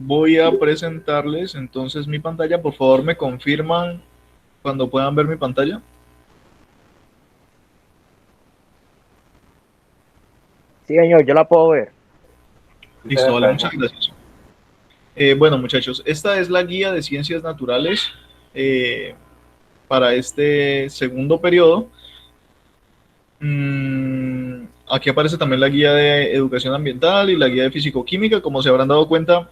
voy a presentarles entonces mi pantalla. Por favor, me confirman cuando puedan ver mi pantalla. Sí, señor, yo la puedo ver. Sí, se Listo, ve vale, muchas perfecto. gracias. Bueno, muchachos, esta es la guía de ciencias naturales para este segundo periodo. Aquí aparece también la guía de educación ambiental y la guía de fisicoquímica. Como se habrán dado cuenta,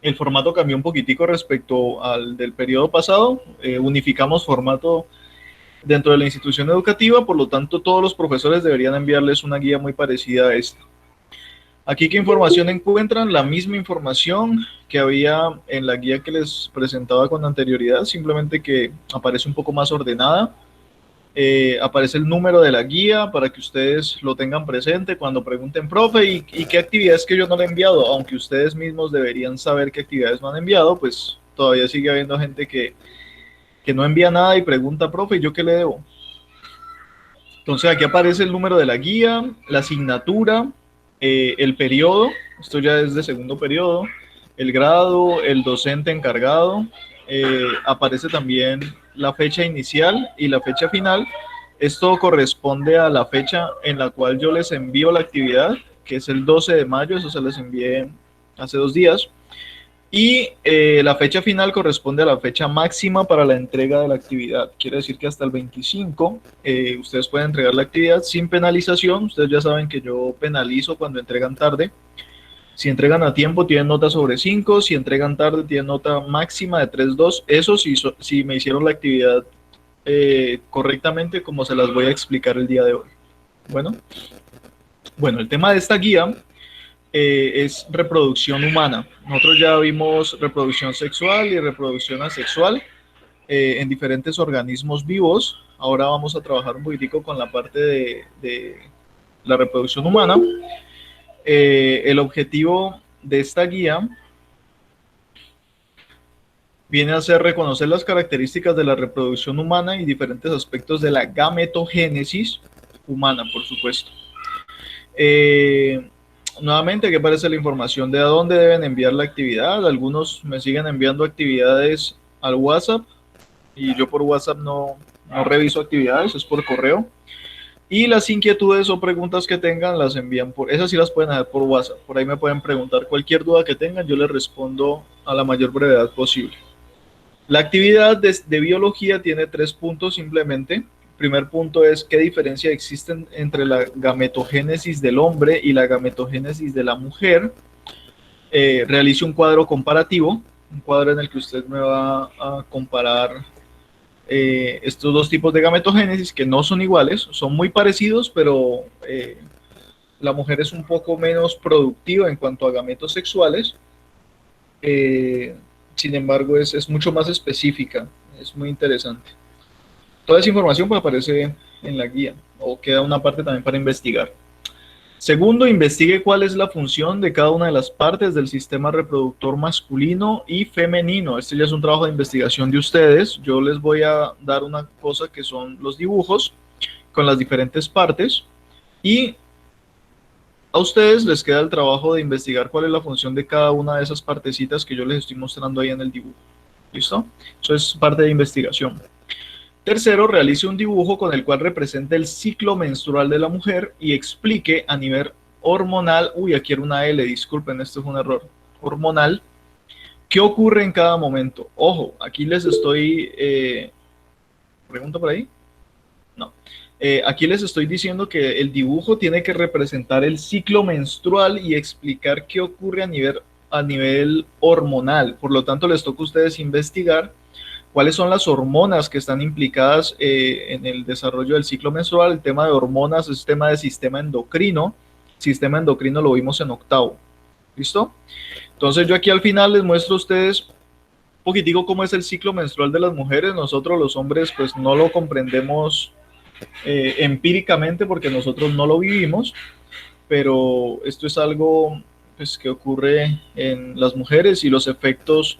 el formato cambió un poquitico respecto al del periodo pasado. Unificamos formato dentro de la institución educativa, por lo tanto todos los profesores deberían enviarles una guía muy parecida a esta. Aquí, ¿qué información encuentran? La misma información que había en la guía que les presentaba con anterioridad, simplemente que aparece un poco más ordenada. Aparece el número de la guía para que ustedes lo tengan presente cuando pregunten, profe, ¿y qué actividades que yo no le he enviado? Aunque ustedes mismos deberían saber qué actividades no han enviado, pues todavía sigue habiendo gente que no envía nada y pregunta, profe, ¿yo qué le debo? Entonces aquí aparece el número de la guía, la asignatura, el periodo, esto ya es de segundo periodo, el grado, el docente encargado, aparece también la fecha inicial y la fecha final. Esto corresponde a la fecha en la cual yo les envío la actividad, que es el 12 de mayo, eso se les envié hace 2 días. Y la fecha final corresponde a la fecha máxima para la entrega de la actividad. Quiere decir que hasta el 25 ustedes pueden entregar la actividad sin penalización. Ustedes ya saben que yo penalizo cuando entregan tarde. Si entregan a tiempo tienen nota sobre 5, si entregan tarde tienen nota máxima de 3,2. Eso si me hicieron la actividad correctamente, como se las voy a explicar el día de hoy. Bueno, el tema de esta guía es reproducción humana. Nosotros ya vimos reproducción sexual y reproducción asexual en diferentes organismos vivos. Ahora vamos a trabajar un poquitico con la parte de la reproducción humana. El objetivo de esta guía viene a ser reconocer las características de la reproducción humana y diferentes aspectos de la gametogénesis humana, por supuesto. Nuevamente, aquí aparece la información de a dónde deben enviar la actividad. Algunos me siguen enviando actividades al WhatsApp y yo por WhatsApp no reviso actividades, es por correo. Y las inquietudes o preguntas que tengan las envían esas sí las pueden hacer por WhatsApp. Por ahí me pueden preguntar cualquier duda que tengan, yo les respondo a la mayor brevedad posible. La actividad de biología tiene 3 puntos simplemente. El primer punto es qué diferencia existe entre la gametogénesis del hombre y la gametogénesis de la mujer. Realice un cuadro comparativo, un cuadro en el que usted me va a comparar estos dos tipos de gametogénesis que no son iguales, son muy parecidos, pero la mujer es un poco menos productiva en cuanto a gametos sexuales. Sin embargo, es mucho más específica, es muy interesante. Toda esa información pues, aparece en la guía o queda una parte también para investigar. Segundo, investigue cuál es la función de cada una de las partes del sistema reproductor masculino y femenino. Este ya es un trabajo de investigación de ustedes. Yo les voy a dar una cosa que son los dibujos con las diferentes partes y a ustedes les queda el trabajo de investigar cuál es la función de cada una de esas partecitas que yo les estoy mostrando ahí en el dibujo. ¿Listo? Eso es parte de investigación. Tercero, realice un dibujo con el cual represente el ciclo menstrual de la mujer y explique a nivel hormonal, aquí era una L, disculpen, esto es un error, hormonal, qué ocurre en cada momento. Ojo, aquí les estoy, ¿pregunta por ahí? No. Aquí les estoy diciendo que el dibujo tiene que representar el ciclo menstrual y explicar qué ocurre a nivel hormonal. Por lo tanto, les toca a ustedes investigar cuáles son las hormonas que están implicadas en el desarrollo del ciclo menstrual. El tema de hormonas es tema de sistema endocrino. Sistema endocrino lo vimos en octavo. ¿Listo? Entonces yo aquí al final les muestro a ustedes un poquitico cómo es el ciclo menstrual de las mujeres. Nosotros los hombres pues no lo comprendemos empíricamente porque nosotros no lo vivimos, pero esto es algo pues, que ocurre en las mujeres y los efectos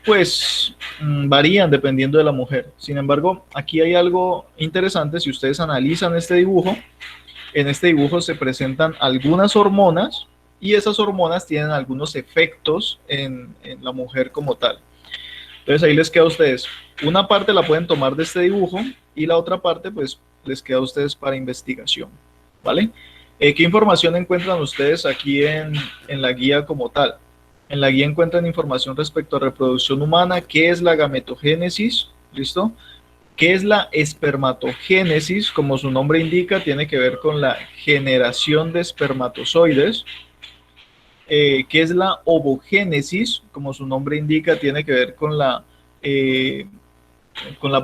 pues varían dependiendo de la mujer. Sin embargo, aquí hay algo interesante. Si ustedes analizan este dibujo, en este dibujo se presentan algunas hormonas y esas hormonas tienen algunos efectos en la mujer como tal. Entonces ahí les queda a ustedes. Una parte la pueden tomar de este dibujo y la otra parte pues les queda a ustedes para investigación, ¿vale? ¿Qué información encuentran ustedes aquí en la guía como tal? En la guía encuentran información respecto a reproducción humana, qué es la gametogénesis, ¿listo? ¿Qué es la espermatogénesis? Como su nombre indica, tiene que ver con la generación de espermatozoides. ¿Qué es la ovogénesis? Como su nombre indica, tiene que ver con la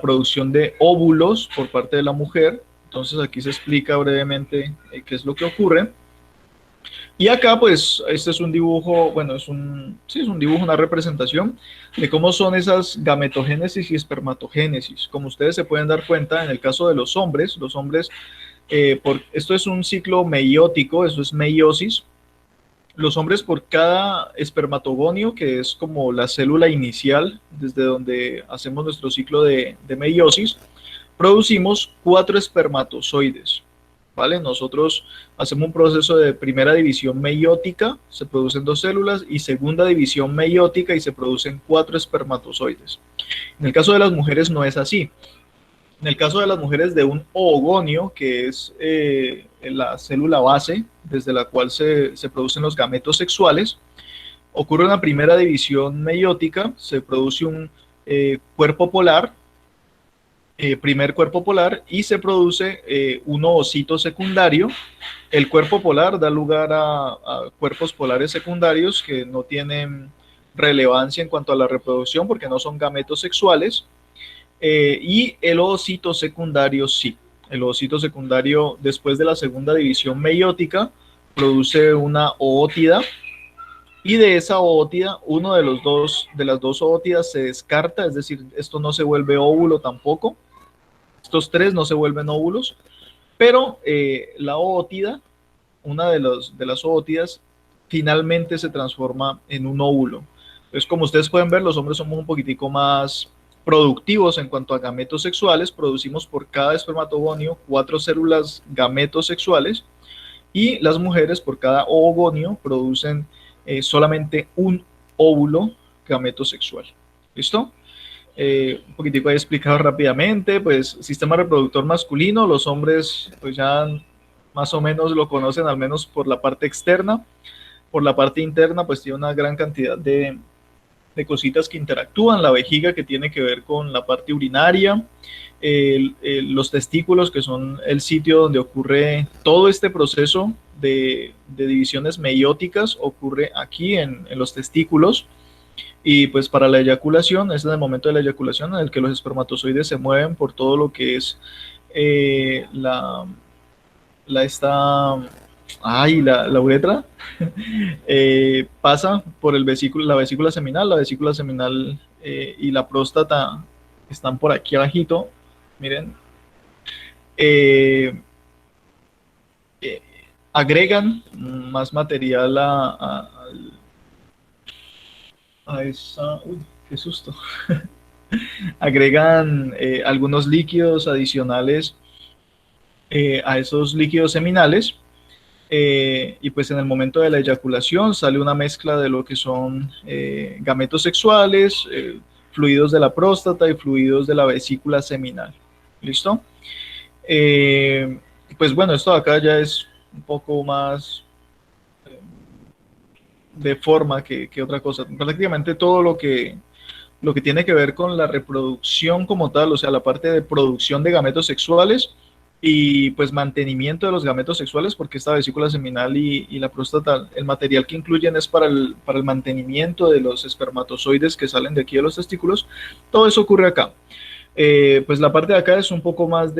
producción de óvulos por parte de la mujer. Entonces aquí se explica brevemente qué es lo que ocurre. Y acá pues este es un dibujo, bueno, sí, es un dibujo, una representación de cómo son esas gametogénesis y espermatogénesis. Como ustedes se pueden dar cuenta, en el caso de los hombres, esto es un ciclo meiótico, eso es meiosis. Los hombres, por cada espermatogonio, que es como la célula inicial desde donde hacemos nuestro ciclo de meiosis, producimos 4 espermatozoides, ¿vale? Nosotros hacemos un proceso de primera división meiótica, se producen 2 células, y segunda división meiótica y se producen 4 espermatozoides. En el caso de las mujeres no es así. En el caso de las mujeres de un oogonio, que es la célula base desde la cual se producen los gametos sexuales, ocurre una primera división meiótica, se produce un cuerpo polar, primer cuerpo polar, y se produce un ovocito secundario. El cuerpo polar da lugar a cuerpos polares secundarios que no tienen relevancia en cuanto a la reproducción porque no son gametos sexuales. Y el ovocito secundario sí. El ovocito secundario, después de la segunda división meiótica, produce una oótida, y de esa oótida, uno de las dos ootidas se descarta, es decir, esto no se vuelve óvulo tampoco. Estos 3 no se vuelven óvulos, pero la oótida, una de las ootidas, finalmente se transforma en un óvulo. Entonces, como ustedes pueden ver, los hombres somos un poquitico más productivos en cuanto a gametos sexuales. Producimos por cada espermatogonio 4 células gametos sexuales, y las mujeres por cada oogonio producen solamente un óvulo gametosexual. ¿Listo? Un poquitico ahí explicado rápidamente. Pues sistema reproductor masculino, los hombres pues ya más o menos lo conocen, al menos por la parte externa. Por la parte interna pues tiene una gran cantidad de cositas que interactúan. La vejiga, que tiene que ver con la parte urinaria, los testículos, que son el sitio donde ocurre todo este proceso de divisiones meióticas, ocurre aquí en los testículos. Y pues para la eyaculación, es en el momento de la eyaculación en el que los espermatozoides se mueven por todo lo que es la uretra. Pasa por la vesícula seminal, y la próstata están por aquí abajito, miren. Agregan más material a esa... Uy, qué susto. Agregan algunos líquidos adicionales a esos líquidos seminales. Y pues en el momento de la eyaculación sale una mezcla de lo que son gametos sexuales, fluidos de la próstata y fluidos de la vesícula seminal. ¿Listo? Pues bueno, esto de acá ya es un poco más de forma que otra cosa. Prácticamente todo lo que tiene que ver con la reproducción como tal, o sea, la parte de producción de gametos sexuales y pues mantenimiento de los gametos sexuales, porque esta vesícula seminal y la próstata, el material que incluyen es para el mantenimiento de los espermatozoides que salen de aquí de los testículos. Todo eso ocurre acá. Pues la parte de acá es un poco más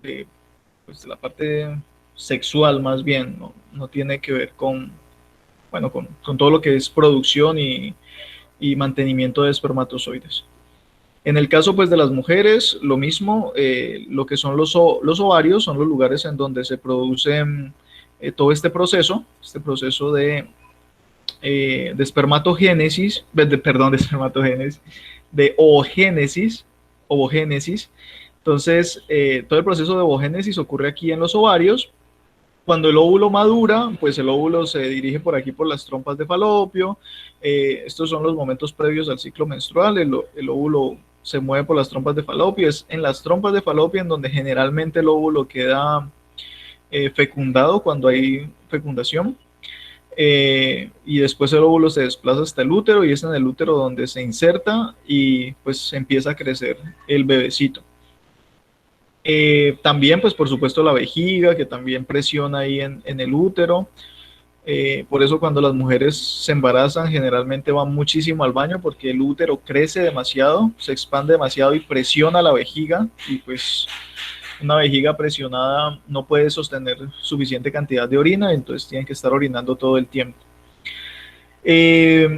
pues, la parte sexual más bien, no tiene que ver con todo lo que es producción y mantenimiento de espermatozoides. En el caso pues de las mujeres, lo mismo. Lo que son los ovarios son los lugares en donde se produce todo este proceso de espermatogénesis, de ovogénesis. Entonces, todo el proceso de ovogénesis ocurre aquí en los ovarios, Cuando el óvulo madura, pues el óvulo se dirige por aquí por las trompas de falopio. Estos son los momentos previos al ciclo menstrual. El óvulo se mueve por las trompas de falopio. Es en las trompas de falopio en donde generalmente el óvulo queda fecundado cuando hay fecundación. Y después el óvulo se desplaza hasta el útero y es en el útero donde se inserta y pues empieza a crecer el bebecito. También, pues por supuesto, la vejiga, que también presiona ahí en el útero. Por eso cuando las mujeres se embarazan, generalmente van muchísimo al baño porque el útero crece demasiado, se expande demasiado y presiona la vejiga. Y pues una vejiga presionada no puede sostener suficiente cantidad de orina, entonces tienen que estar orinando todo el tiempo.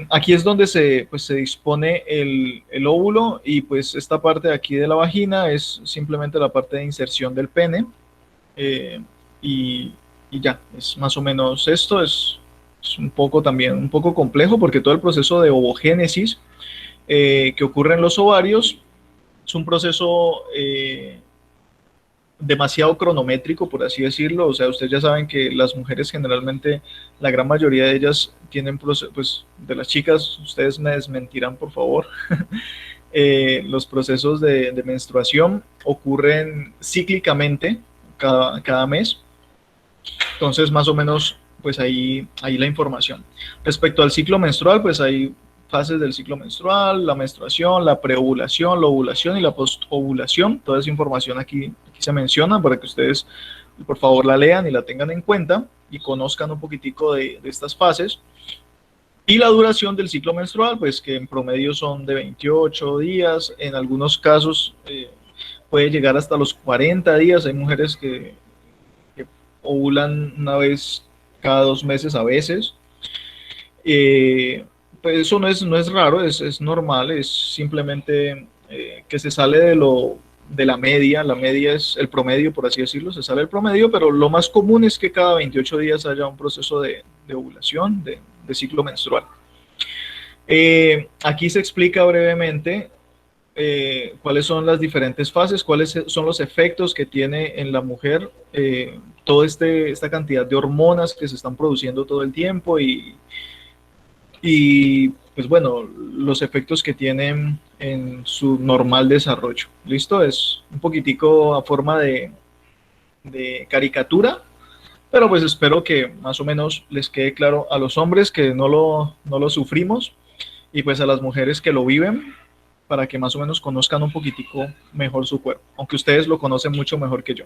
Aquí es donde pues, se dispone el óvulo y pues esta parte de aquí de la vagina es simplemente la parte de inserción del pene eh, y, y ya, es más o menos esto, es un poco también, un poco complejo porque todo el proceso de ovogénesis que ocurre en los ovarios es un proceso demasiado cronométrico, por así decirlo. O sea, ustedes ya saben que las mujeres generalmente, la gran mayoría de ellas tienen, pues, de las chicas, ustedes me desmentirán, por favor, los procesos de menstruación ocurren cíclicamente cada mes. Entonces, más o menos, pues ahí la información. Respecto al ciclo menstrual, pues hay fases del ciclo menstrual, la menstruación, la preovulación, la ovulación y la postovulación. Toda esa información aquí se menciona para que ustedes, por favor, la lean y la tengan en cuenta y conozcan un poquitico de estas fases. Y la duración del ciclo menstrual, pues que en promedio son de 28 días, en algunos casos puede llegar hasta los 40 días. Hay mujeres que ovulan una vez cada 2 meses a veces. Pues eso no es raro, es normal, es simplemente que se sale de la media es el promedio, por así decirlo, se sale el promedio, pero lo más común es que cada 28 días haya un proceso de ovulación, de ciclo menstrual. Aquí se explica brevemente cuáles son las diferentes fases, cuáles son los efectos que tiene en la mujer toda esta cantidad de hormonas que se están produciendo todo el tiempo y pues bueno, los efectos que tienen en su normal desarrollo. ¿Listo? Es un poquitico a forma de caricatura, pero pues espero que más o menos les quede claro a los hombres que no lo sufrimos y pues a las mujeres que lo viven para que más o menos conozcan un poquitico mejor su cuerpo, aunque ustedes lo conocen mucho mejor que yo.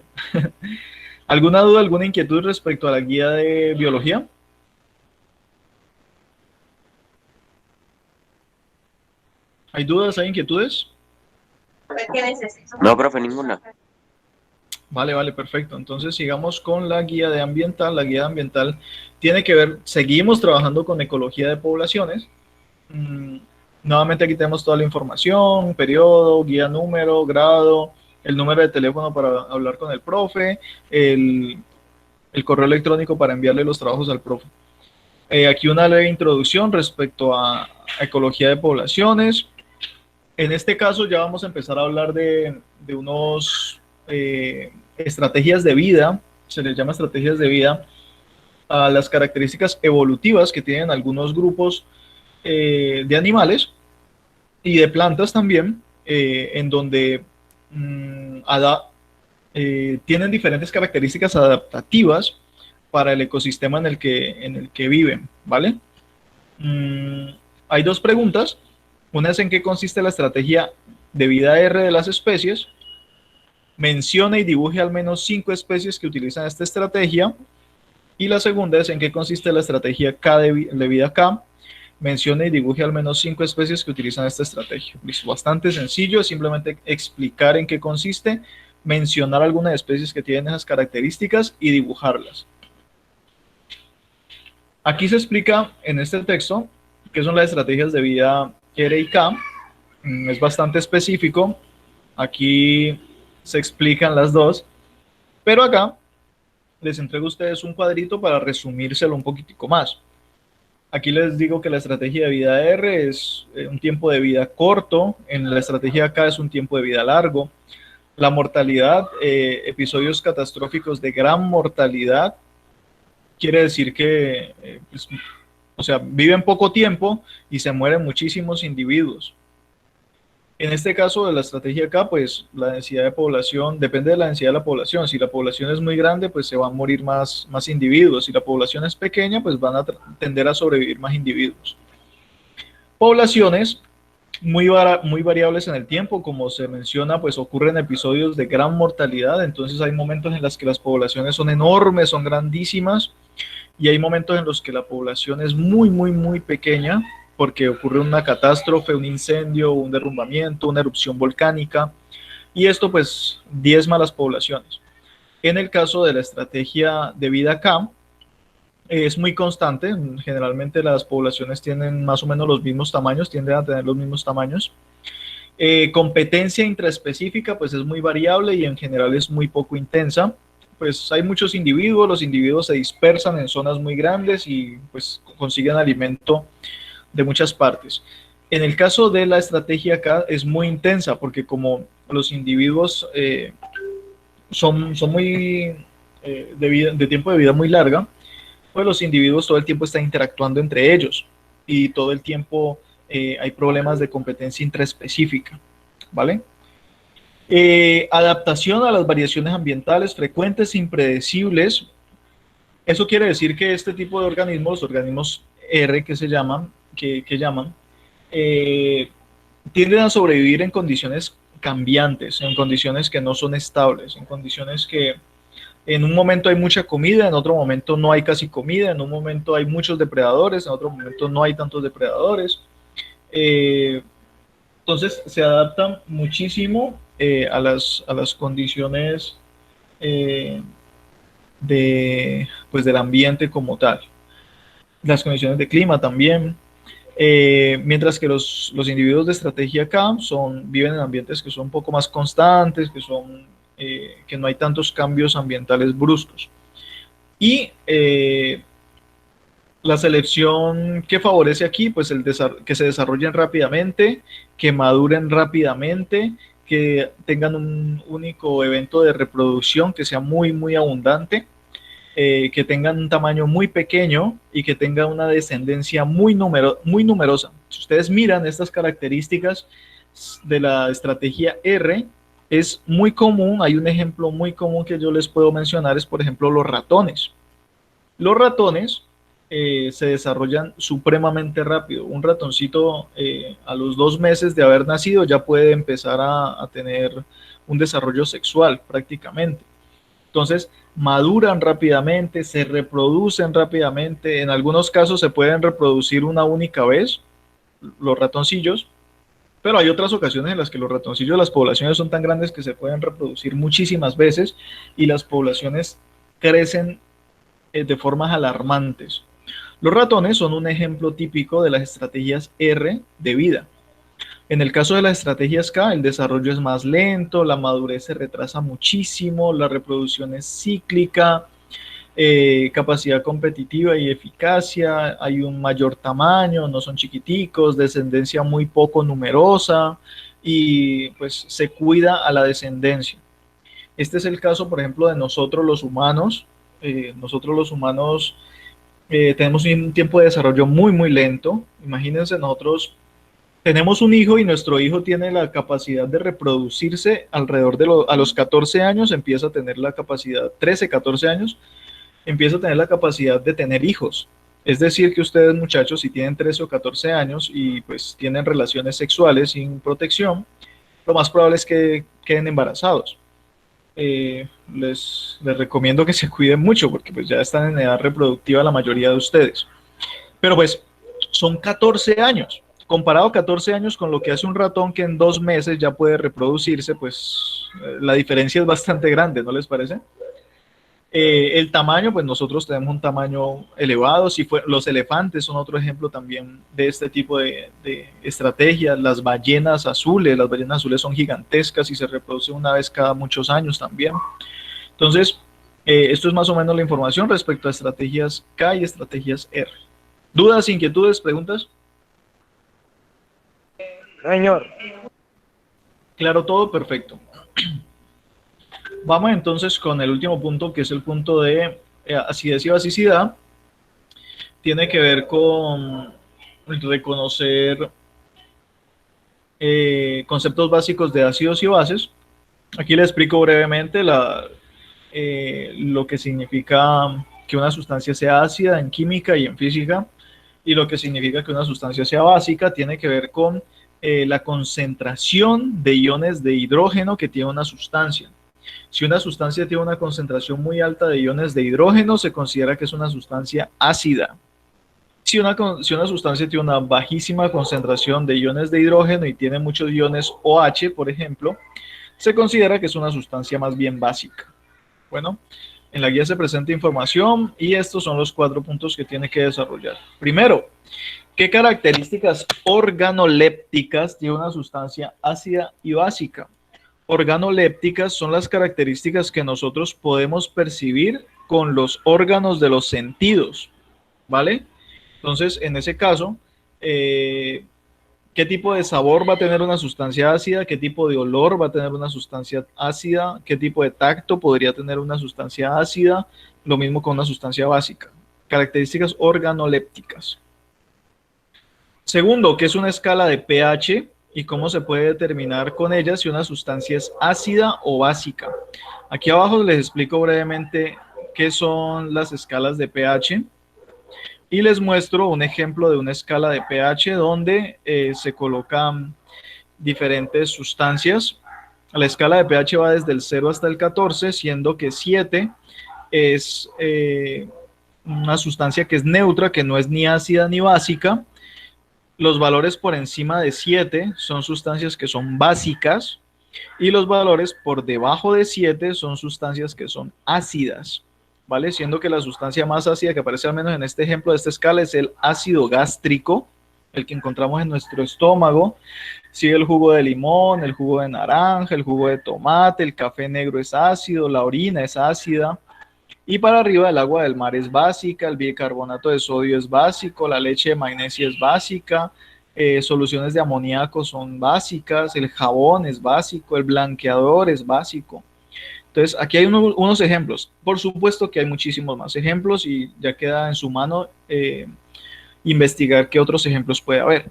¿Alguna duda, alguna inquietud respecto a la guía de biología? ¿Hay dudas, hay inquietudes? No, profe, ninguna. Vale, perfecto. Entonces sigamos con la guía de ambiental. La guía de ambiental tiene que ver, seguimos trabajando con ecología de poblaciones. Nuevamente aquí tenemos toda la información, periodo, guía número, grado, el número de teléfono para hablar con el profe, el correo electrónico para enviarle los trabajos al profe. Aquí una leve introducción respecto a ecología de poblaciones. En este caso ya vamos a empezar a hablar de unos estrategias de vida, se les llama estrategias de vida, a las características evolutivas que tienen algunos grupos de animales y de plantas también, en donde tienen diferentes características adaptativas para el ecosistema en el que viven, ¿vale? Hay dos preguntas. Una es en qué consiste la estrategia de vida R de las especies. Menciona y dibuje al menos 5 especies que utilizan esta estrategia. Y la segunda es en qué consiste la estrategia K de vida K. Menciona y dibuje al menos 5 especies que utilizan esta estrategia. Listo, bastante sencillo, es simplemente explicar en qué consiste, mencionar algunas especies que tienen esas características y dibujarlas. Aquí se explica en este texto qué son las estrategias de vida R y K. Es bastante específico. Aquí se explican las dos, pero acá les entrego a ustedes un cuadrito para resumírselo un poquitico más. Aquí les digo que la estrategia de vida R es un tiempo de vida corto, en la estrategia K es un tiempo de vida largo. La mortalidad, episodios catastróficos de gran mortalidad quiere decir que, pues, o sea, viven poco tiempo y se mueren muchísimos individuos. En este caso de la estrategia acá, pues la densidad de población depende de la densidad de la población. Si la población es muy grande, pues se van a morir más individuos. Si la población es pequeña, pues van a tender a sobrevivir más individuos. Poblaciones muy variables en el tiempo, como se menciona, pues ocurren episodios de gran mortalidad. Entonces hay momentos en los que las poblaciones son enormes, son grandísimas, y hay momentos en los que la población es muy pequeña, porque ocurre una catástrofe, un incendio, un derrumbamiento, una erupción volcánica, y esto pues diezma las poblaciones. En el caso de la estrategia de vida acá, es muy constante, generalmente las poblaciones tienen más o menos los mismos tamaños, tienden a tener los mismos tamaños. Competencia intraespecífica pues es muy variable y en general es muy poco intensa. Pues hay muchos individuos, los individuos se dispersan en zonas muy grandes y pues consiguen alimento de muchas partes. En el caso de la estrategia acá es muy intensa porque como los individuos son muy de tiempo de vida muy larga, pues los individuos todo el tiempo están interactuando entre ellos y todo el tiempo hay problemas de competencia intraespecífica, ¿vale? Adaptación a las variaciones ambientales frecuentes e impredecibles. Eso quiere decir que este tipo de organismos, los organismos R que se llaman, que llaman, eh, tienden a sobrevivir en condiciones cambiantes, en condiciones que no son estables, en condiciones que en un momento hay mucha comida, en otro momento no hay casi comida, en un momento hay muchos depredadores, en otro momento no hay tantos depredadores. Eh, entonces se adaptan muchísimo a las condiciones eh, pues del ambiente como tal, las condiciones de clima también. Mientras que los individuos de estrategia K viven en ambientes que son un poco más constantes, que no hay tantos cambios ambientales bruscos. Y la selección que favorece aquí, pues que se desarrollen rápidamente, que maduren rápidamente, que tengan un único evento de reproducción que sea muy abundante, que tengan un tamaño muy pequeño y que tengan una descendencia muy numerosa. Si ustedes miran estas características de la estrategia R, es muy común, hay un ejemplo muy común que yo les puedo mencionar, es por ejemplo los ratones. Los ratones se desarrollan supremamente rápido. Un ratoncito a los 2 meses de haber nacido ya puede empezar a tener un desarrollo sexual prácticamente. Entonces, maduran rápidamente, se reproducen rápidamente. En algunos casos se pueden reproducir una única vez, los ratoncillos, pero hay otras ocasiones en las que los ratoncillos, las poblaciones son tan grandes que se pueden reproducir muchísimas veces y las poblaciones crecen de formas alarmantes. Los ratones son un ejemplo típico de las estrategias R de vida. En el caso de las estrategias K, el desarrollo es más lento, la madurez se retrasa muchísimo, la reproducción es cíclica, capacidad competitiva y eficacia, hay un mayor tamaño, no son chiquiticos, descendencia muy poco numerosa y pues se cuida a la descendencia. Este es el caso, por ejemplo, de nosotros los humanos. Nosotros los humanos tenemos un tiempo de desarrollo muy lento. Imagínense, nosotros tenemos un hijo y nuestro hijo tiene la capacidad de reproducirse alrededor a los 14 años, empieza a tener la capacidad, 13, 14 años, empieza a tener la capacidad de tener hijos. Es decir, que ustedes muchachos, si tienen 13 o 14 años y pues tienen relaciones sexuales sin protección, lo más probable es que queden embarazados. Les recomiendo que se cuiden mucho porque pues ya están en edad reproductiva la mayoría de ustedes. Pero pues son 14 años. Comparado a 14 años con lo que hace un ratón que en 2 meses ya puede reproducirse, pues la diferencia es bastante grande, ¿no les parece? El tamaño, pues nosotros tenemos un tamaño elevado. Los elefantes son otro ejemplo también de este tipo de estrategias. Las ballenas azules son gigantescas y se reproducen una vez cada muchos años también. Entonces, esto es más o menos la información respecto a estrategias K y estrategias R. ¿Dudas, inquietudes, preguntas? Señor. Claro, todo perfecto. Vamos entonces con el último punto, que es el punto de acidez y basicidad, tiene que ver con reconocer conceptos básicos de ácidos y bases. Aquí le explico brevemente lo que significa que una sustancia sea ácida en química y en física, y lo que significa que una sustancia sea básica tiene que ver con la concentración de iones de hidrógeno que tiene una sustancia. Si una sustancia tiene una concentración muy alta de iones de hidrógeno, se considera que es una sustancia ácida. Si una sustancia tiene una bajísima concentración de iones de hidrógeno y tiene muchos iones OH, por ejemplo, se considera que es una sustancia más bien básica. Bueno, en la guía se presenta información y estos son los 4 puntos que tiene que desarrollar. Primero, ¿qué características organolépticas tiene una sustancia ácida y básica? Organolépticas son las características que nosotros podemos percibir con los órganos de los sentidos, ¿vale? Entonces, en ese caso, ¿qué tipo de sabor va a tener una sustancia ácida? ¿Qué tipo de olor va a tener una sustancia ácida? ¿Qué tipo de tacto podría tener una sustancia ácida? Lo mismo con una sustancia básica. Características organolépticas. Segundo, ¿qué es una escala de pH y cómo se puede determinar con ella si una sustancia es ácida o básica? Aquí abajo les explico brevemente qué son las escalas de pH. Y les muestro un ejemplo de una escala de pH donde se colocan diferentes sustancias. La escala de pH va desde el 0 hasta el 14, siendo que 7 es una sustancia que es neutra, que no es ni ácida ni básica. Los valores por encima de 7 son sustancias que son básicas y los valores por debajo de 7 son sustancias que son ácidas. ¿Vale? Siendo que la sustancia más ácida que aparece al menos en este ejemplo de esta escala es el ácido gástrico, el que encontramos en nuestro estómago. Sigue el jugo de limón, el jugo de naranja, el jugo de tomate, el café negro es ácido, la orina es ácida. Y para arriba el agua del mar es básica, el bicarbonato de sodio es básico, la leche de magnesia es básica, soluciones de amoníaco son básicas, el jabón es básico, el blanqueador es básico. Entonces, aquí hay unos ejemplos. Por supuesto que hay muchísimos más ejemplos y ya queda en su mano investigar qué otros ejemplos puede haber.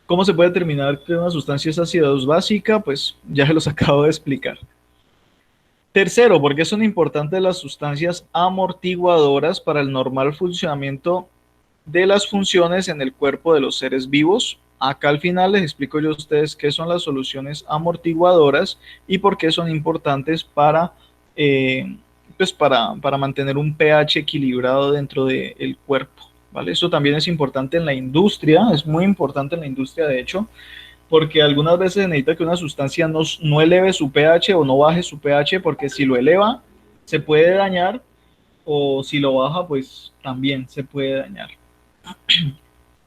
¿Cómo se puede determinar que una sustancia es ácida o es básica? Pues ya se los acabo de explicar. Tercero, ¿por qué son importantes las sustancias amortiguadoras para el normal funcionamiento de las funciones en el cuerpo de los seres vivos? Acá al final les explico yo a ustedes qué son las soluciones amortiguadoras y por qué son importantes para mantener un pH equilibrado dentro del cuerpo, ¿vale? Eso también es importante en la industria, es muy importante en la industria de hecho, porque algunas veces se necesita que una sustancia no eleve su pH o no baje su pH, porque si lo eleva se puede dañar o si lo baja pues también se puede dañar.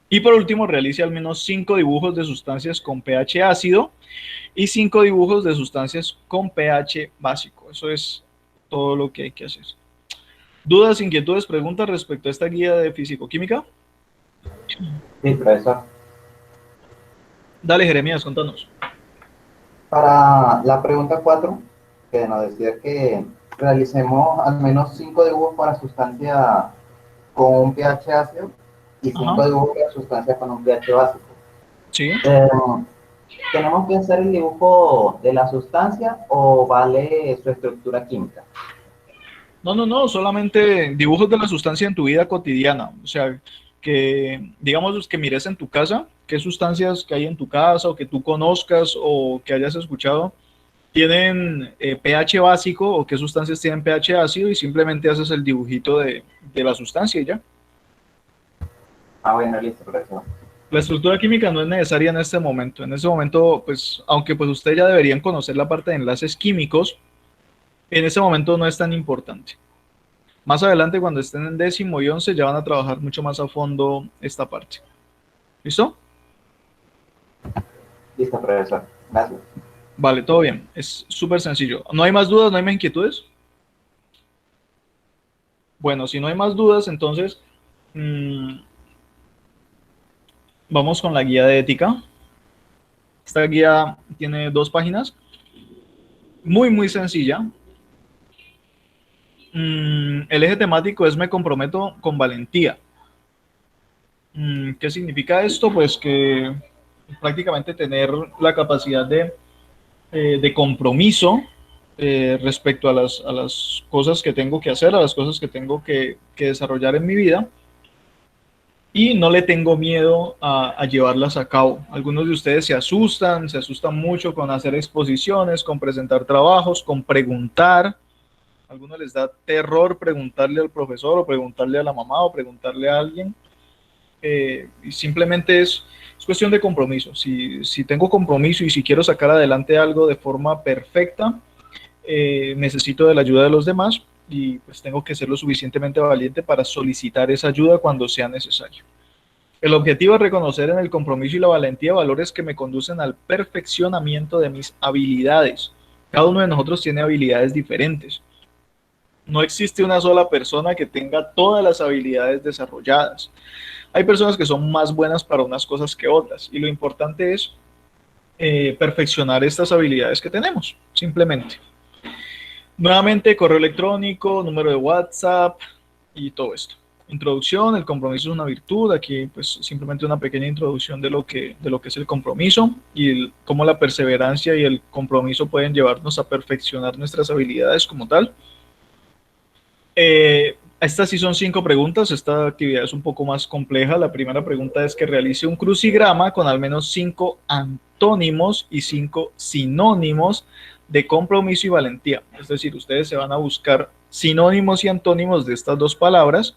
Y por último, realice al menos 5 dibujos de sustancias con pH ácido y 5 dibujos de sustancias con pH básico. Eso es todo lo que hay que hacer. ¿Dudas, inquietudes, preguntas respecto a esta guía de físico-química? Sí, profesor. Dale, Jeremías, contanos. Para la pregunta 4, que nos decía que realicemos al menos 5 dibujos para sustancia con un pH ácido y 5 dibujos para sustancia con un pH básico. Sí. ¿Tenemos que hacer el dibujo de la sustancia o vale su estructura química? No, solamente dibujos de la sustancia en tu vida cotidiana. O sea, que digamos que mires en tu casa, qué sustancias que hay en tu casa o que tú conozcas o que hayas escuchado tienen pH básico o qué sustancias tienen pH ácido y simplemente haces el dibujito de la sustancia y ya. Ah, bueno, listo, profesor. La estructura química no es necesaria en este momento. En este momento, pues, aunque pues ustedes ya deberían conocer la parte de enlaces químicos, en este momento no es tan importante. Más adelante, cuando estén en 10º y 11, ya van a trabajar mucho más a fondo esta parte. ¿Listo? Listo, profesor. Gracias. Vale, todo bien. Es súper sencillo. ¿No hay más dudas? ¿No hay más inquietudes? Bueno, si no hay más dudas, entonces vamos con la guía de ética. Esta guía tiene 2 páginas. Muy sencilla. El eje temático es me comprometo con valentía. ¿Qué significa esto? Pues que prácticamente tener la capacidad de compromiso respecto a las cosas que tengo que hacer, a las cosas que tengo que desarrollar en mi vida, y no le tengo miedo a llevarlas a cabo. Algunos de ustedes se asustan mucho con hacer exposiciones, con presentar trabajos, con preguntar. A algunos les da terror preguntarle al profesor o preguntarle a la mamá o preguntarle a alguien. Y simplemente es cuestión de compromiso. Si tengo compromiso y si quiero sacar adelante algo de forma perfecta, necesito de la ayuda de los demás y pues tengo que ser lo suficientemente valiente para solicitar esa ayuda cuando sea necesario. El objetivo es reconocer en el compromiso y la valentía valores que me conducen al perfeccionamiento de mis habilidades. Cada uno de nosotros tiene habilidades diferentes. No existe una sola persona que tenga todas las habilidades desarrolladas. Hay personas que son más buenas para unas cosas que otras y lo importante es perfeccionar estas habilidades que tenemos, simplemente. Nuevamente, correo electrónico, número de WhatsApp y todo esto. Introducción, el compromiso es una virtud. Aquí pues simplemente una pequeña introducción de lo que es el compromiso y cómo la perseverancia y el compromiso pueden llevarnos a perfeccionar nuestras habilidades como tal. Estas sí son 5 preguntas. Esta actividad es un poco más compleja. La primera pregunta es que realice un crucigrama con al menos 5 antónimos y 5 sinónimos de compromiso y valentía. Es decir, ustedes se van a buscar sinónimos y antónimos de estas dos palabras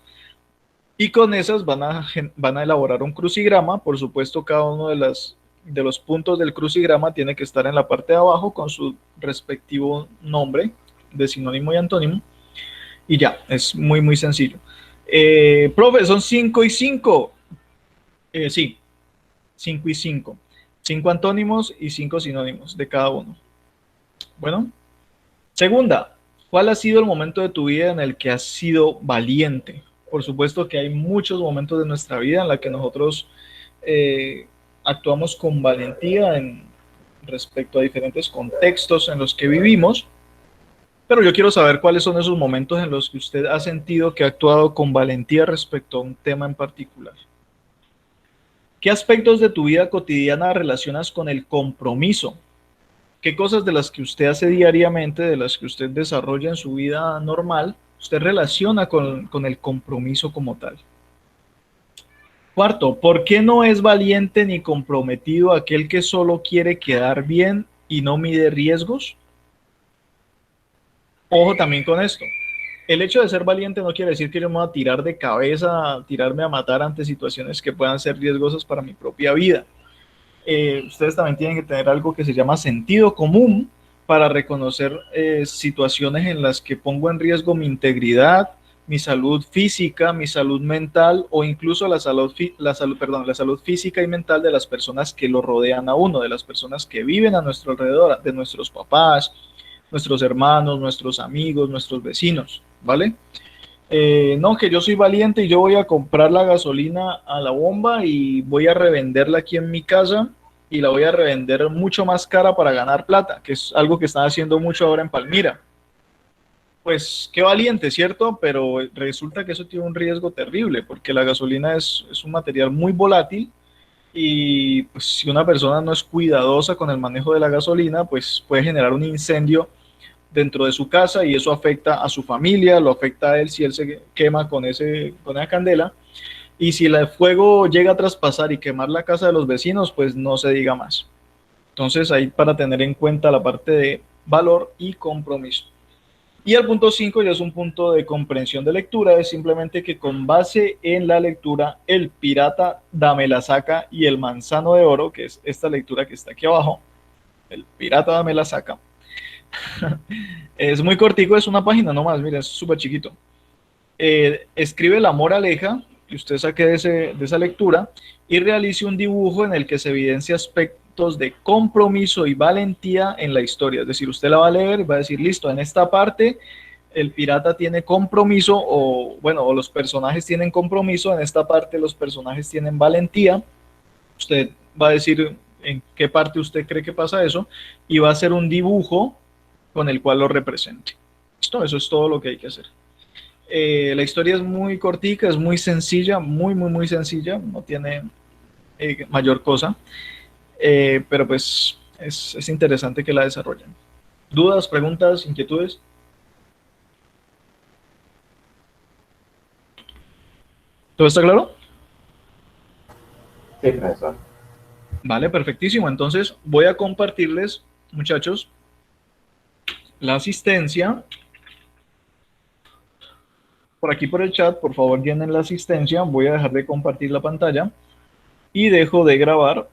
y con esas van a elaborar un crucigrama. Por supuesto, cada uno de los puntos del crucigrama tiene que estar en la parte de abajo con su respectivo nombre de sinónimo y antónimo. Y ya, es muy, muy sencillo. Profe, son 5 y 5. Sí, 5 y 5. 5 antónimos y 5 sinónimos de cada uno. Bueno, segunda, ¿cuál ha sido el momento de tu vida en el que has sido valiente? Por supuesto que hay muchos momentos de nuestra vida en los que nosotros actuamos con valentía respecto a diferentes contextos en los que vivimos. Pero yo quiero saber cuáles son esos momentos en los que usted ha sentido que ha actuado con valentía respecto a un tema en particular. ¿Qué aspectos de tu vida cotidiana relacionas con el compromiso? ¿Qué cosas de las que usted hace diariamente, de las que usted desarrolla en su vida normal, usted relaciona con el compromiso como tal? Cuarto, ¿por qué no es valiente ni comprometido aquel que solo quiere quedar bien y no mide riesgos? Ojo también con esto. El hecho de ser valiente no quiere decir que yo me voy a tirar de cabeza, tirarme a matar ante situaciones que puedan ser riesgosas para mi propia vida. Ustedes también tienen que tener algo que se llama sentido común para reconocer situaciones en las que pongo en riesgo mi integridad, mi salud física, mi salud mental o incluso la salud física y mental de las personas que lo rodean a uno, de las personas que viven a nuestro alrededor, de nuestros papás, nuestros hermanos, nuestros amigos, nuestros vecinos, ¿vale? No, que yo soy valiente y yo voy a comprar la gasolina a la bomba y voy a revenderla aquí en mi casa y la voy a revender mucho más cara para ganar plata, que es algo que están haciendo mucho ahora en Palmira. Pues qué valiente, ¿cierto? Pero resulta que eso tiene un riesgo terrible porque la gasolina es un material muy volátil y pues, si una persona no es cuidadosa con el manejo de la gasolina, pues puede generar un incendio dentro de su casa y eso afecta a su familia, lo afecta a él si él se quema con esa candela y si el fuego llega a traspasar y quemar la casa de los vecinos, pues no se diga más. Entonces ahí para tener en cuenta la parte de valor y compromiso. Y el punto 5 ya es un punto de comprensión de lectura, es simplemente que con base en la lectura, el pirata dame la saca y el manzano de oro, que es esta lectura que está aquí abajo, el pirata dame la saca, es muy cortico, es una página nomás, mira, es súper chiquito. Escribe la moraleja que usted saque de esa lectura y realice un dibujo en el que se evidencia aspectos de compromiso y valentía en la historia. Es decir, usted la va a leer y va a decir, listo, en esta parte el pirata tiene compromiso o los personajes tienen compromiso, en esta parte los personajes tienen valentía. Usted va a decir en qué parte usted cree que pasa eso y va a hacer un dibujo con el cual lo represente. Listo, eso es todo lo que hay que hacer. La historia es muy cortica, es muy sencilla, muy sencilla, no tiene mayor cosa, pero pues es interesante que la desarrollen. ¿Dudas, preguntas, inquietudes? ¿Todo está claro? Sí, profesor. Vale, perfectísimo. Entonces voy a compartirles, muchachos, la asistencia. Por aquí por el chat, por favor, llenen la asistencia. Voy a dejar de compartir la pantalla y dejo de grabar